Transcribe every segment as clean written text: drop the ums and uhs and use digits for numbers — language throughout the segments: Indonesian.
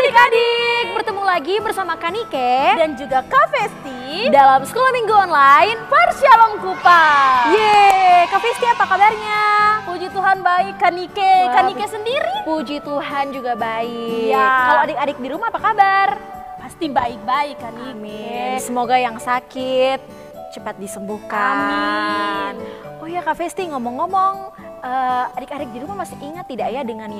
adik-adik, bertemu lagi bersama Kanike dan juga Kak Festi dalam Sekolah Minggu Online Parshalom Kupang. Yeay, Kak Festi apa kabarnya? Puji Tuhan baik, Kanike. Kanike sendiri? Puji Tuhan juga baik. Ya. Kalau adik-adik di rumah apa kabar? Pasti baik-baik, Kanike. Amin. Semoga yang sakit cepat disembuhkan. Amin. Oh ya Kak Festi, ngomong-ngomong, adik-adik di rumah masih ingat tidak ya dengan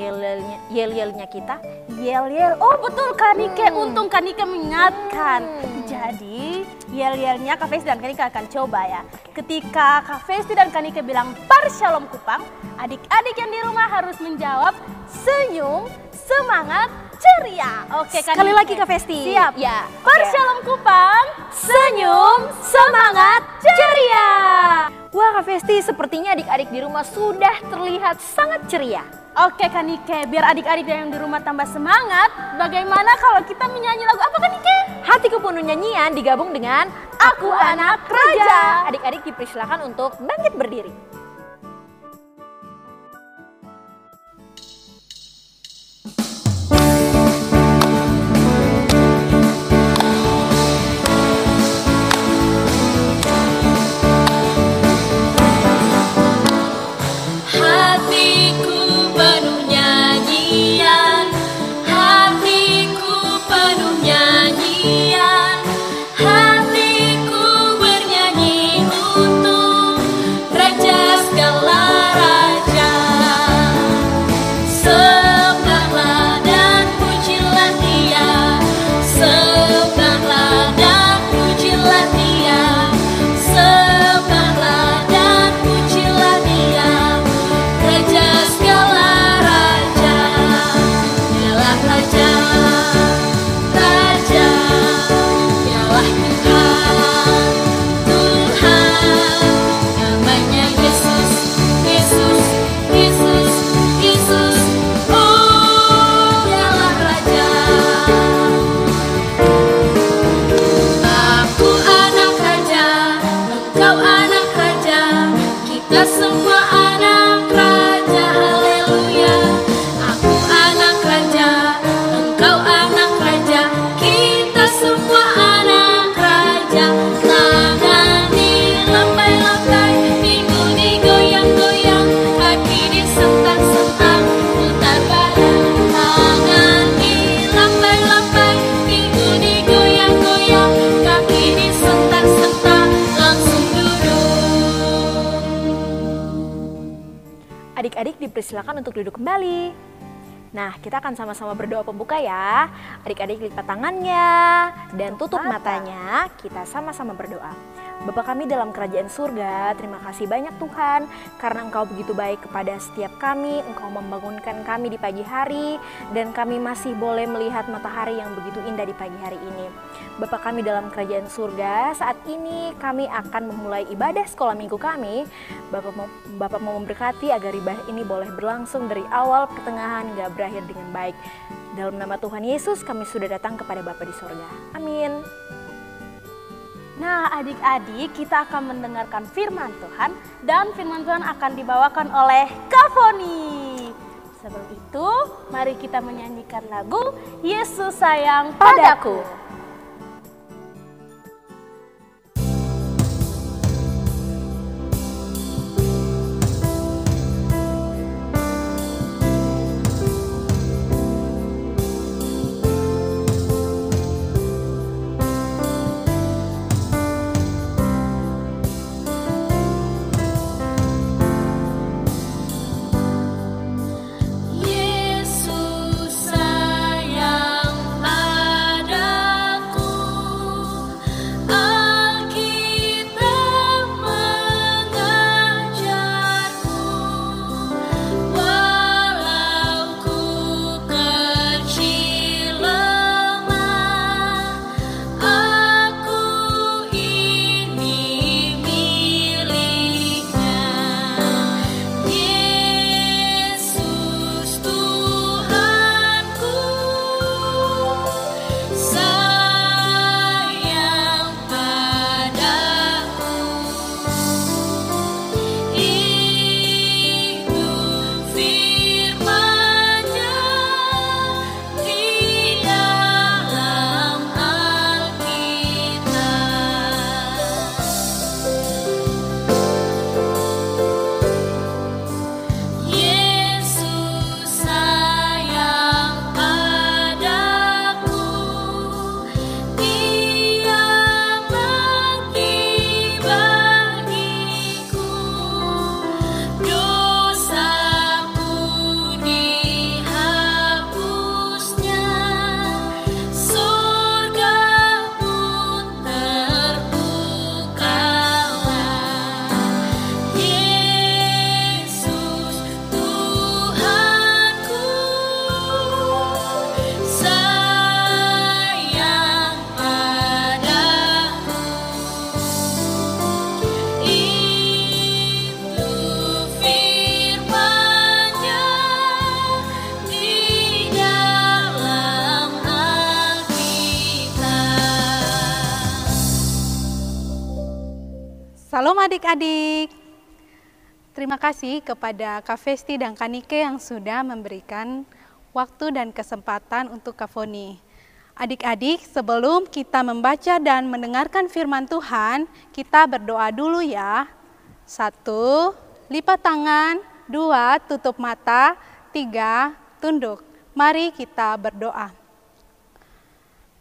yel-yelnya kita? Yel-yel, oh betul Kanike, untung Kanike mengingatkan. Jadi yel-yelnya Kak Festi dan Kanike akan coba ya. Ketika Kak Festi dan Kanike bilang Parshalom Kupang, adik-adik yang di rumah harus menjawab senyum, semangat, ceria. Oke, Kanike. Sekali lagi Kak Festi. Siap. Ya. Parshalom Kupang, senyum, semangat, ceria. Wah Kak Festi, sepertinya adik-adik di rumah sudah terlihat sangat ceria. Oke Kanike, biar adik-adik yang di rumah tambah semangat, bagaimana kalau kita menyanyi lagu apa Kanike? Hatiku penuh nyanyian digabung dengan Aku Anak Raja. Adik-adik dipersilakan untuk bangkit berdiri. Adik-adik dipersilakan untuk duduk kembali. Nah, kita akan sama-sama berdoa pembuka ya. Adik-adik lipat tangannya dan tutup matanya. Kita sama-sama berdoa. Bapa kami dalam kerajaan surga, terima kasih banyak Tuhan karena Engkau begitu baik kepada setiap kami. Engkau membangunkan kami di pagi hari dan kami masih boleh melihat matahari yang begitu indah di pagi hari ini. Bapa kami dalam kerajaan surga, saat ini kami akan memulai ibadah sekolah minggu kami. Bapak mau memberkati agar ibadah ini boleh berlangsung dari awal, pertengahan, hingga berakhir dengan baik. Dalam nama Tuhan Yesus kami sudah datang kepada Bapa di surga. Amin. Nah adik-adik, kita akan mendengarkan firman Tuhan dan firman Tuhan akan dibawakan oleh Kak Foni. Sebelum itu, mari kita menyanyikan lagu Yesus Sayang Padaku. Yesus sayang padaku. Salam adik-adik. Terima kasih kepada Kak Festi dan Kak Nike yang sudah memberikan waktu dan kesempatan untuk Kak Foni. Adik-adik, sebelum kita membaca dan mendengarkan firman Tuhan, kita berdoa dulu ya. 1, lipat tangan. 2, tutup mata. 3, tunduk. Mari kita berdoa.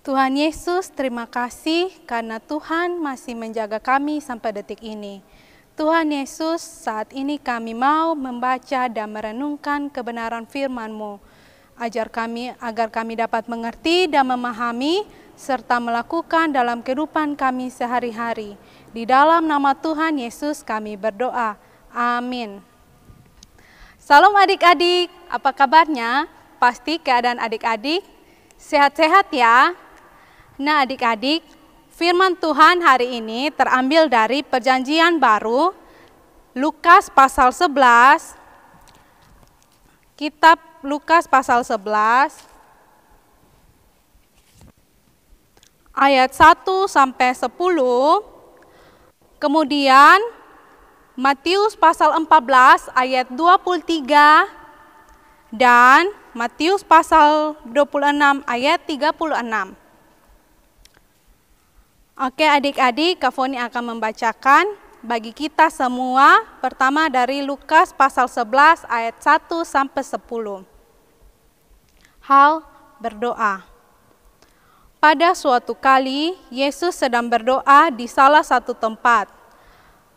Tuhan Yesus, terima kasih karena Tuhan masih menjaga kami sampai detik ini. Tuhan Yesus, saat ini kami mau membaca dan merenungkan kebenaran firman-Mu. Ajar kami agar kami dapat mengerti dan memahami serta melakukan dalam kehidupan kami sehari-hari. Di dalam nama Tuhan Yesus kami berdoa. Amin. Salam adik-adik, apa kabarnya? Pasti keadaan adik-adik sehat-sehat ya. Nah adik-adik, firman Tuhan hari ini terambil dari Perjanjian Baru, Lukas pasal 11, kitab Lukas pasal 11, ayat 1 sampai 10, kemudian Matius pasal 14 ayat 23, dan Matius pasal 26 ayat 36. Oke adik-adik, Kak Foni akan membacakan bagi kita semua pertama dari Lukas pasal 11 ayat 1 sampai 10. Hal berdoa. Pada suatu kali, Yesus sedang berdoa di salah satu tempat.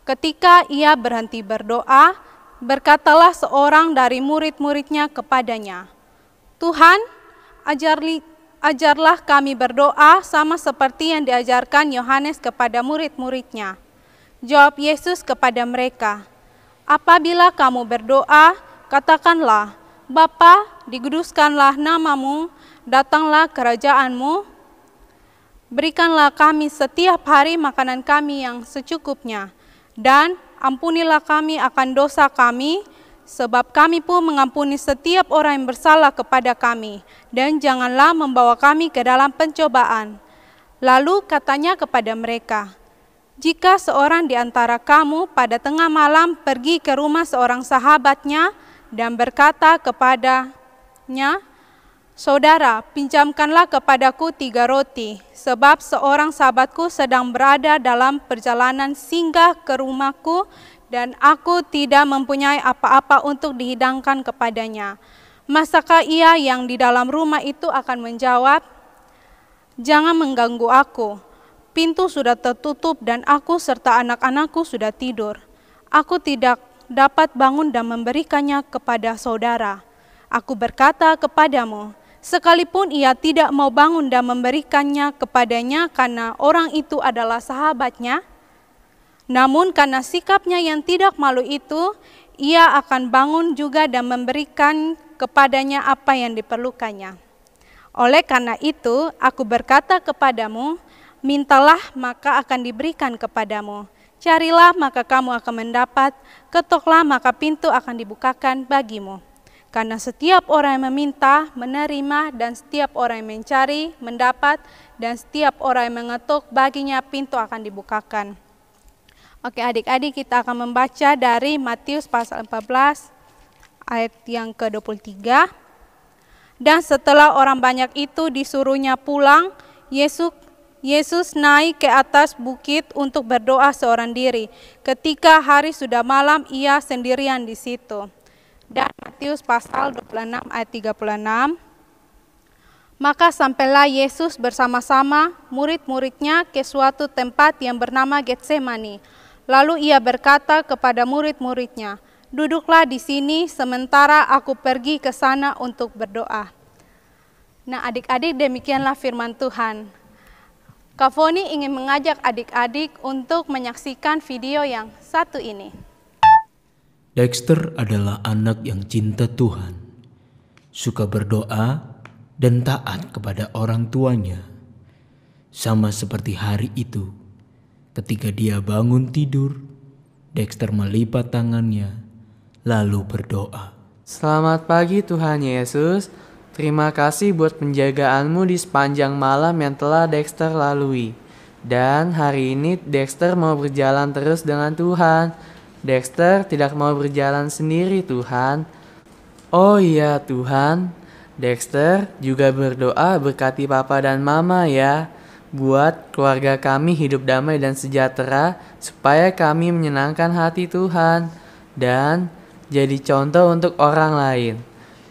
Ketika ia berhenti berdoa, berkatalah seorang dari murid-muridnya kepadanya, "Tuhan, ajarlah kami berdoa sama seperti yang diajarkan Yohanes kepada murid-muridnya." Jawab Yesus kepada mereka, "Apabila kamu berdoa, katakanlah, Bapa, dikuduskanlah namamu, datanglah kerajaanmu, berikanlah kami setiap hari makanan kami yang secukupnya, dan ampunilah kami akan dosa kami, sebab kami pun mengampuni setiap orang yang bersalah kepada kami, dan janganlah membawa kami ke dalam pencobaan." Lalu katanya kepada mereka, "Jika seorang di antara kamu pada tengah malam pergi ke rumah seorang sahabatnya dan berkata kepadanya, 'Saudara, pinjamkanlah kepadaku 3 roti, sebab seorang sahabatku sedang berada dalam perjalanan singgah ke rumahku dan aku tidak mempunyai apa-apa untuk dihidangkan kepadanya.' Masakah ia yang di dalam rumah itu akan menjawab, 'Jangan mengganggu aku. Pintu sudah tertutup dan aku serta anak-anakku sudah tidur. Aku tidak dapat bangun dan memberikannya kepada saudara.' Aku berkata kepadamu, sekalipun ia tidak mau bangun dan memberikannya kepadanya karena orang itu adalah sahabatnya, namun karena sikapnya yang tidak malu itu, ia akan bangun juga dan memberikan kepadanya apa yang diperlukannya. Oleh karena itu, aku berkata kepadamu, mintalah maka akan diberikan kepadamu. Carilah maka kamu akan mendapat, ketoklah maka pintu akan dibukakan bagimu. Karena setiap orang yang meminta, menerima, dan setiap orang yang mencari, mendapat, dan setiap orang yang mengetuk, baginya pintu akan dibukakan." Oke adik-adik, kita akan membaca dari Matius pasal 14 ayat yang ke-23. Dan setelah orang banyak itu disuruhnya pulang, Yesus naik ke atas bukit untuk berdoa seorang diri. Ketika hari sudah malam, ia sendirian di situ. Dan Matius pasal 26 ayat 36. Maka sampailah Yesus bersama-sama murid-muridnya ke suatu tempat yang bernama Getsemani. Lalu ia berkata kepada murid-muridnya, "Duduklah di sini sementara aku pergi ke sana untuk berdoa." Nah adik-adik, demikianlah firman Tuhan. Kak Foni ingin mengajak adik-adik untuk menyaksikan video yang satu ini. Dexter adalah anak yang cinta Tuhan, suka berdoa dan taat kepada orang tuanya. Sama seperti hari itu, ketika dia bangun tidur, Dexter melipat tangannya lalu berdoa. Selamat pagi Tuhan Yesus. Terima kasih buat penjagaanmu di sepanjang malam yang telah Dexter lalui. Dan hari ini Dexter mau berjalan terus dengan Tuhan. Dexter tidak mau berjalan sendiri, Tuhan. Oh iya, Tuhan. Dexter juga berdoa berkati Papa dan Mama ya. Buat keluarga kami hidup damai dan sejahtera supaya kami menyenangkan hati Tuhan. Dan jadi contoh untuk orang lain.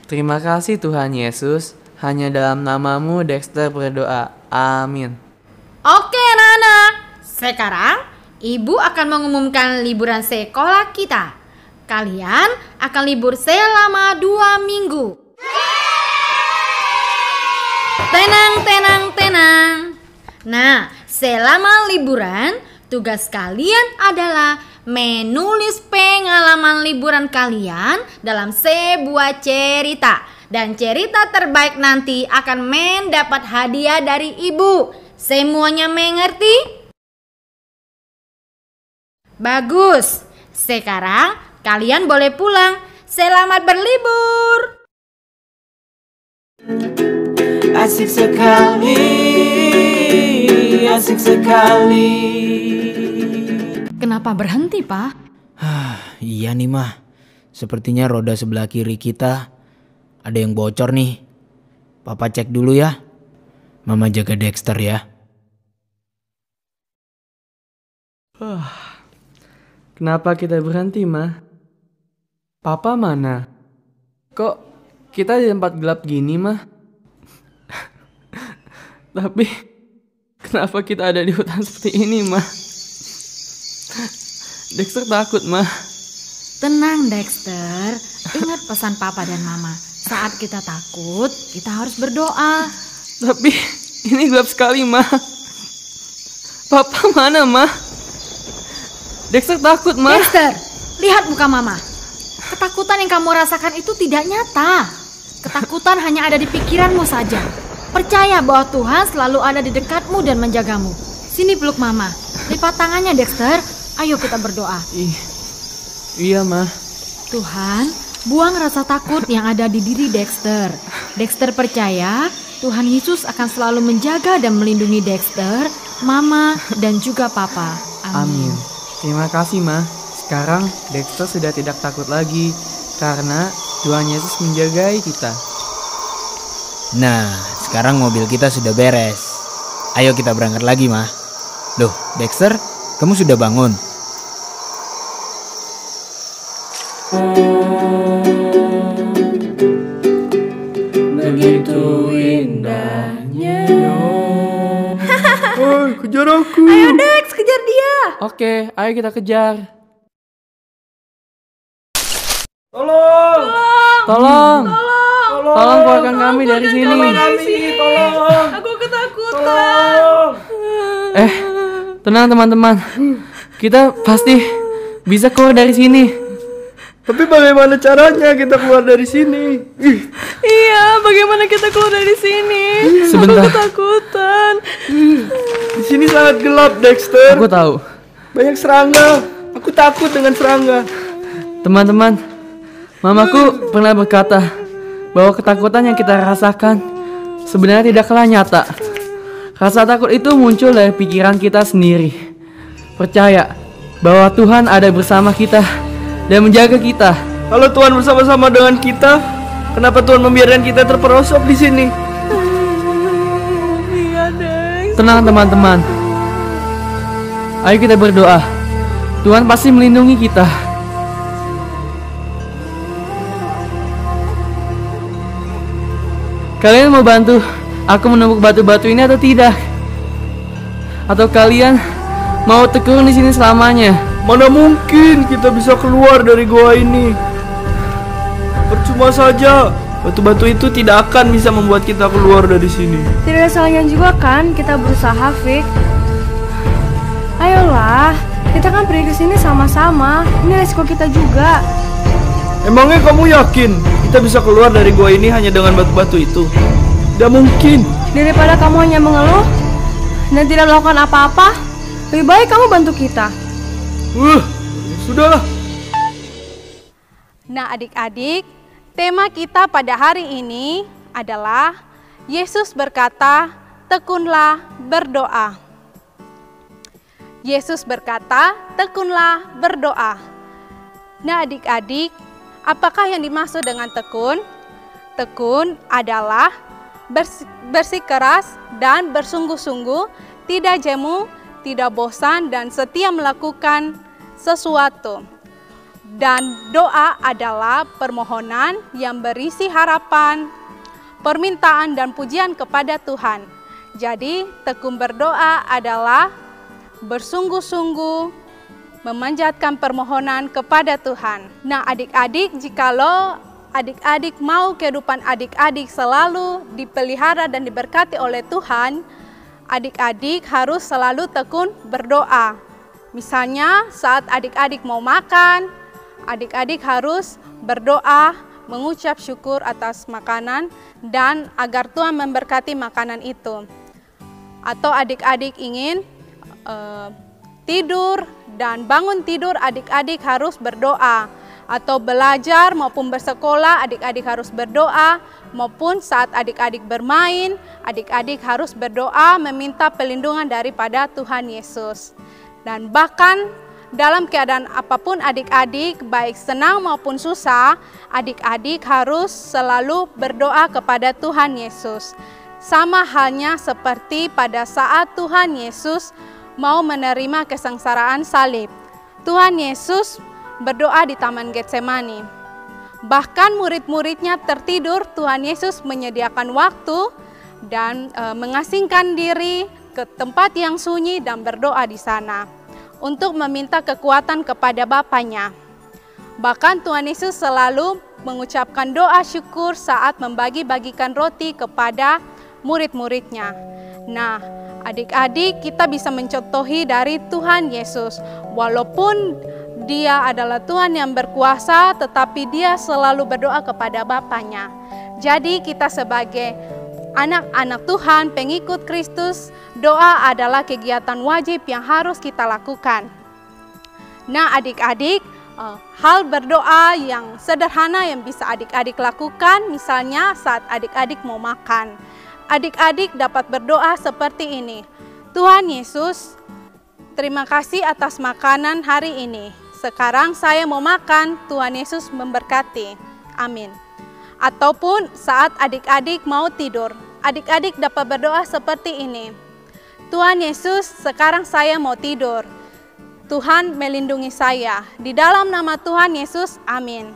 Terima kasih Tuhan Yesus. Hanya dalam namamu Dexter berdoa. Amin. Oke anak-anak, sekarang Ibu akan mengumumkan liburan sekolah kita. Kalian akan libur selama 2 minggu. Tenang, tenang, tenang. Nah, selama liburan, tugas kalian adalah menulis pengalaman liburan kalian dalam sebuah cerita. Dan cerita terbaik nanti akan mendapat hadiah dari Ibu. Semuanya mengerti? Bagus. Sekarang kalian boleh pulang. Selamat berlibur. Asik sekali, asik sekali. Kenapa berhenti, Pak? Iya nih mah, sepertinya roda sebelah kiri kita ada yang bocor nih. Papa cek dulu ya. Mama jaga Dexter ya. Kenapa kita berhenti, Ma? Papa mana? Kok kita di tempat gelap gini, Ma? Tapi kenapa kita ada di hutan seperti ini, Ma? Dexter takut, Ma. Tenang, Dexter. Ingat pesan Papa dan Mama. Saat kita takut, kita harus berdoa. Tapi ini gelap sekali, Ma. Papa mana, Ma? Dexter takut, Ma. Dexter, lihat muka Mama. Ketakutan yang kamu rasakan itu tidak nyata. Ketakutan hanya ada di pikiranmu saja. Percaya bahwa Tuhan selalu ada di dekatmu dan menjagamu. Sini peluk Mama. Lipat tangannya, Dexter. Ayo kita berdoa. Iya, Ma. Tuhan, buang rasa takut yang ada di diri Dexter. Dexter percaya Tuhan Yesus akan selalu menjaga dan melindungi Dexter, Mama, dan juga Papa. Amin. Terima kasih, Ma. Sekarang Dexter sudah tidak takut lagi karena Tuhan Yesus menjagai kita. Nah, sekarang mobil kita sudah beres. Ayo kita berangkat lagi, Ma. Loh, Dexter, kamu sudah bangun? Begitu indahnya. Woi, kejar aku. Ayo Dex, kejar dia. Oke, ayo kita kejar. Tolong. Tolong keluarkan kami dari sini. Tolong. Aku ketakutan. Tenang teman-teman. Kita pasti bisa keluar dari sini. Tapi bagaimana caranya kita keluar dari sini? Iya, bagaimana kita keluar dari sini? Sebentar. Aku ketakutan. Di sini sangat gelap, Dexter. Aku tahu. Banyak serangga. Aku takut dengan serangga. Teman-teman, mamaku pernah berkata bahwa ketakutan yang kita rasakan sebenarnya tidaklah nyata. Rasa takut itu muncul dari pikiran kita sendiri. Percaya bahwa Tuhan ada bersama kita dan menjaga kita. Kalau Tuhan bersama-sama dengan kita, kenapa Tuhan membiarkan kita terperosok di sini? Iya, Dex. Tenang teman-teman. Ayo kita berdoa. Tuhan pasti melindungi kita. Kalian mau bantu aku menumbuk batu-batu ini atau tidak? Atau kalian mau tekun di sini selamanya? Mana mungkin kita bisa keluar dari goa ini? Percuma saja. Batu-batu itu tidak akan bisa membuat kita keluar dari sini. Tidak ada salahnya juga kan kita berusaha, Fik. Ayolah, kita kan pergi ke sini sama-sama. Ini resiko kita juga. Emangnya kamu yakin kita bisa keluar dari goa ini hanya dengan batu-batu itu? Tidak mungkin. Daripada kamu hanya mengeluh dan tidak melakukan apa-apa, lebih baik kamu bantu kita. Sudahlah. Nah adik-adik, tema kita pada hari ini adalah Yesus berkata, tekunlah berdoa. Yesus berkata, tekunlah berdoa. Nah adik-adik, apakah yang dimaksud dengan tekun? Tekun adalah bersikeras dan bersungguh-sungguh, tidak jemu, tidak bosan, dan setia melakukan sesuatu. Dan doa adalah permohonan yang berisi harapan, permintaan, dan pujian kepada Tuhan. Jadi, tekun berdoa adalah bersungguh-sungguh memanjatkan permohonan kepada Tuhan. Nah, adik-adik, jikalau adik-adik mau kehidupan adik-adik selalu dipelihara dan diberkati oleh Tuhan, adik-adik harus selalu tekun berdoa. Misalnya, saat adik-adik mau makan, adik-adik harus berdoa, mengucap syukur atas makanan, dan agar Tuhan memberkati makanan itu. Atau adik-adik ingin tidur dan bangun tidur, adik-adik harus berdoa. Atau belajar maupun bersekolah, adik-adik harus berdoa. Maupun saat adik-adik bermain, adik-adik harus berdoa meminta perlindungan daripada Tuhan Yesus. Dan bahkan dalam keadaan apapun adik-adik, baik senang maupun susah, adik-adik harus selalu berdoa kepada Tuhan Yesus. Sama halnya seperti pada saat Tuhan Yesus mau menerima kesengsaraan salib. Tuhan Yesus berdoa di Taman Getsemani. Bahkan murid-muridnya tertidur, Tuhan Yesus menyediakan waktu dan mengasingkan diri ke tempat yang sunyi dan berdoa di sana untuk meminta kekuatan kepada Bapanya. Bahkan Tuhan Yesus selalu mengucapkan doa syukur saat membagi-bagikan roti kepada murid-muridnya. Nah, adik-adik, kita bisa mencontohi dari Tuhan Yesus. Walaupun Dia adalah Tuhan yang berkuasa, tetapi Dia selalu berdoa kepada Bapanya. Jadi kita sebagai anak-anak Tuhan, pengikut Kristus, doa adalah kegiatan wajib yang harus kita lakukan. Nah adik-adik, hal berdoa yang sederhana yang bisa adik-adik lakukan, misalnya saat adik-adik mau makan. Adik-adik dapat berdoa seperti ini. Tuhan Yesus, terima kasih atas makanan hari ini. Sekarang saya mau makan, Tuhan Yesus memberkati. Amin. Ataupun saat adik-adik mau tidur, adik-adik dapat berdoa seperti ini. Tuhan Yesus, sekarang saya mau tidur. Tuhan melindungi saya. Di dalam nama Tuhan Yesus, amin.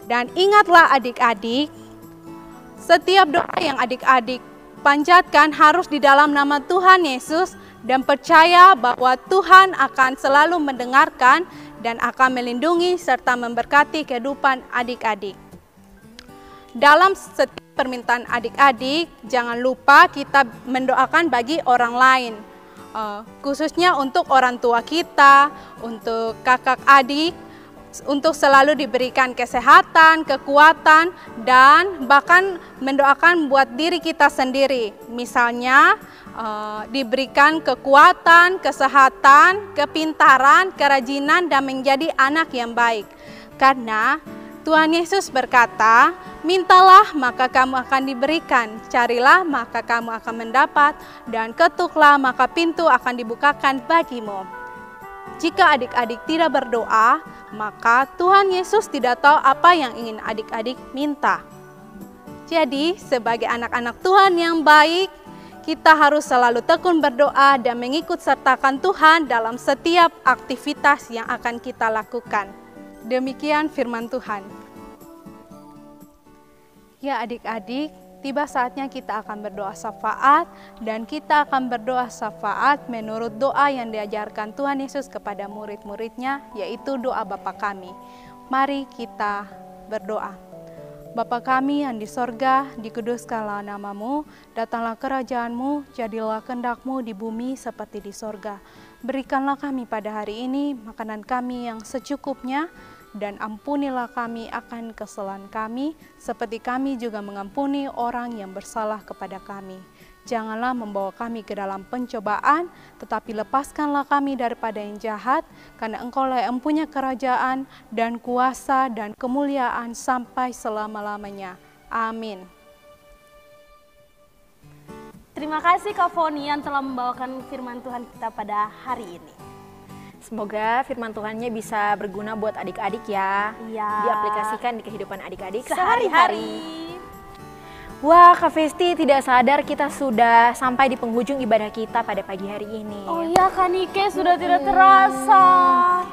Dan ingatlah adik-adik, setiap doa yang adik-adik panjatkan harus di dalam nama Tuhan Yesus, dan percaya bahwa Tuhan akan selalu mendengarkan dan akan melindungi serta memberkati kehidupan adik-adik. Dalam setiap permintaan adik-adik, jangan lupa kita mendoakan bagi orang lain. Khususnya untuk orang tua kita, untuk kakak adik, untuk selalu diberikan kesehatan, kekuatan, dan bahkan mendoakan buat diri kita sendiri. Misalnya diberikan kekuatan, kesehatan, kepintaran, kerajinan, dan menjadi anak yang baik. Karena Tuhan Yesus berkata, mintalah maka kamu akan diberikan, carilah maka kamu akan mendapat, dan ketuklah maka pintu akan dibukakan bagimu. Jika adik-adik tidak berdoa, maka Tuhan Yesus tidak tahu apa yang ingin adik-adik minta. Jadi, sebagai anak-anak Tuhan yang baik, kita harus selalu tekun berdoa dan mengikut sertakan Tuhan dalam setiap aktivitas yang akan kita lakukan. Demikian firman Tuhan. Ya adik-adik, tiba saatnya kita akan berdoa syafaat, dan kita akan berdoa syafaat menurut doa yang diajarkan Tuhan Yesus kepada murid-muridnya, yaitu doa Bapa kami. Mari kita berdoa. Bapa kami yang di sorga, dikuduskanlah namamu, datanglah kerajaanmu, jadilah kehendak-mu di bumi seperti di sorga. Berikanlah kami pada hari ini makanan kami yang secukupnya, dan ampunilah kami akan kesalahan kami, seperti kami juga mengampuni orang yang bersalah kepada kami. Janganlah membawa kami ke dalam pencobaan, tetapi lepaskanlah kami daripada yang jahat, karena Engkau-lah yang punya kerajaan dan kuasa dan kemuliaan sampai selama-lamanya. Amin. Terima kasih Kak Foni yang telah membawakan firman Tuhan kita pada hari ini. Semoga firman Tuhannya bisa berguna buat adik-adik ya. Iya. Diaplikasikan di kehidupan adik-adik Sehari-hari. sehari-hari. Wah, Kak Festi, tidak sadar kita sudah sampai di penghujung ibadah kita pada pagi hari ini. Oh iya Kak Nike, sudah tidak terasa.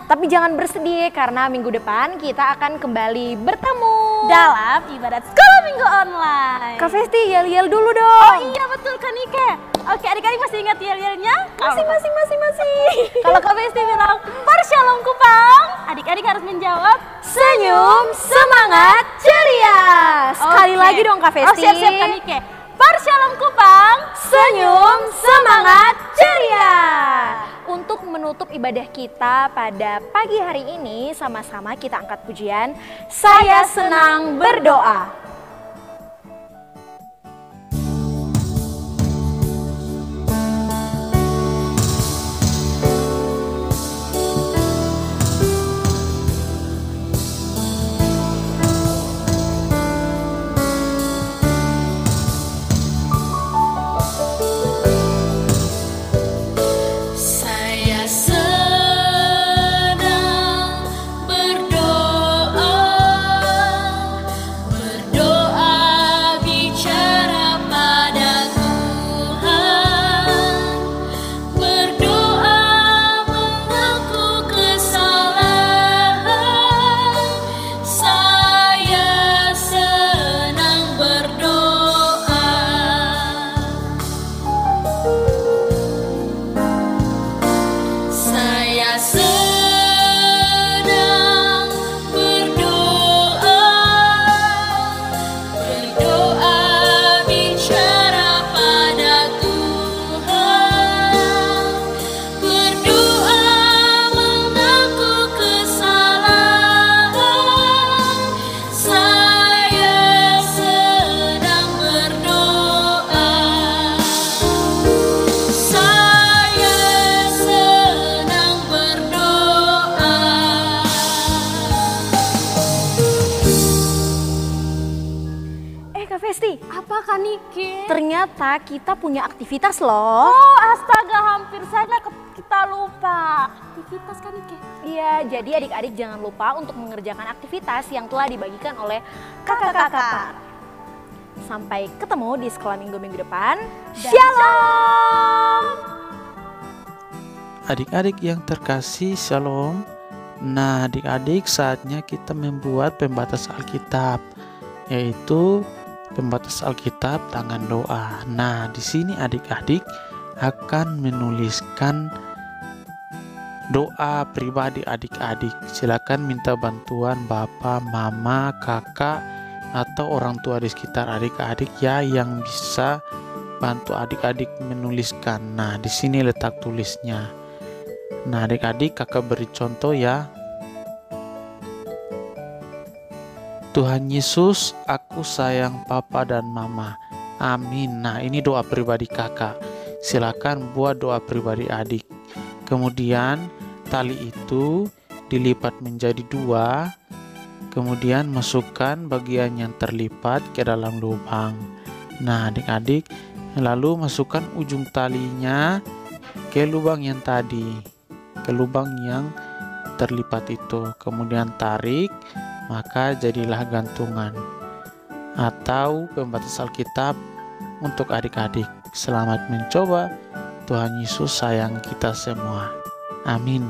Tapi jangan bersedih karena minggu depan kita akan kembali bertemu Dalam ibadat sekolah minggu online. Kak Festi, yel-yel dulu Oh dong. iya betul Kak Nike. Oke, adik-adik masih ingat yel-yelnya? Masih. Kalau Kak Festi bilang Shalom Kupang, adik-adik harus menjawab Senyum, semangat, ceria. Sekali Oke. lagi dong Kak Festi. Oh siap-siap Kak Nike. Shalom Kupang, Senyum, semangat, ceria. Untuk menutup ibadah kita pada pagi hari ini, sama-sama kita angkat pujian Saya Senang Berdoa. Saya senang berdoa, berdoa bicara pada Tuhan, berdoa mengaku kesalahan. Saya senang berdoa. Saya senang berdoa, berdoa bicara pada Tuhan, berdoa mengaku kesalahan. Saya senang berdoa. Saya senang berdoa. Kak Festi, apa Kak Nike? ternyata kita punya aktivitas loh. Oh astaga, hampir saja kita lupa. Aktivitas Kak Nike. Iya, jadi adik-adik jangan lupa untuk mengerjakan aktivitas yang telah dibagikan oleh kakak-kakak. Sampai ketemu di sekolah minggu-minggu depan. Shalom! Adik-adik yang terkasih, Shalom. Nah, adik-adik saatnya kita membuat pembatas Alkitab, yaitu pembatas Alkitab tangan doa. Nah, di sini adik-adik akan menuliskan doa pribadi adik-adik. Silakan minta bantuan Bapak, Mama, Kakak, atau orang tua di sekitar adik-adik ya yang bisa bantu adik-adik menuliskan. Nah, di sini letak tulisnya. Nah, adik-adik kakak beri contoh ya. Tuhan Yesus, aku sayang Papa dan Mama. Amin. Nah, ini doa pribadi kakak. Silakan buat doa pribadi adik. Kemudian tali itu dilipat menjadi 2. Kemudian masukkan bagian yang terlipat ke dalam lubang. Nah, adik-adik lalu masukkan ujung talinya ke lubang yang tadi, ke lubang yang terlipat itu. Kemudian tarik, maka jadilah gantungan atau pembatas Alkitab untuk adik-adik. Selamat mencoba. Tuhan Yesus sayang kita semua. Amin.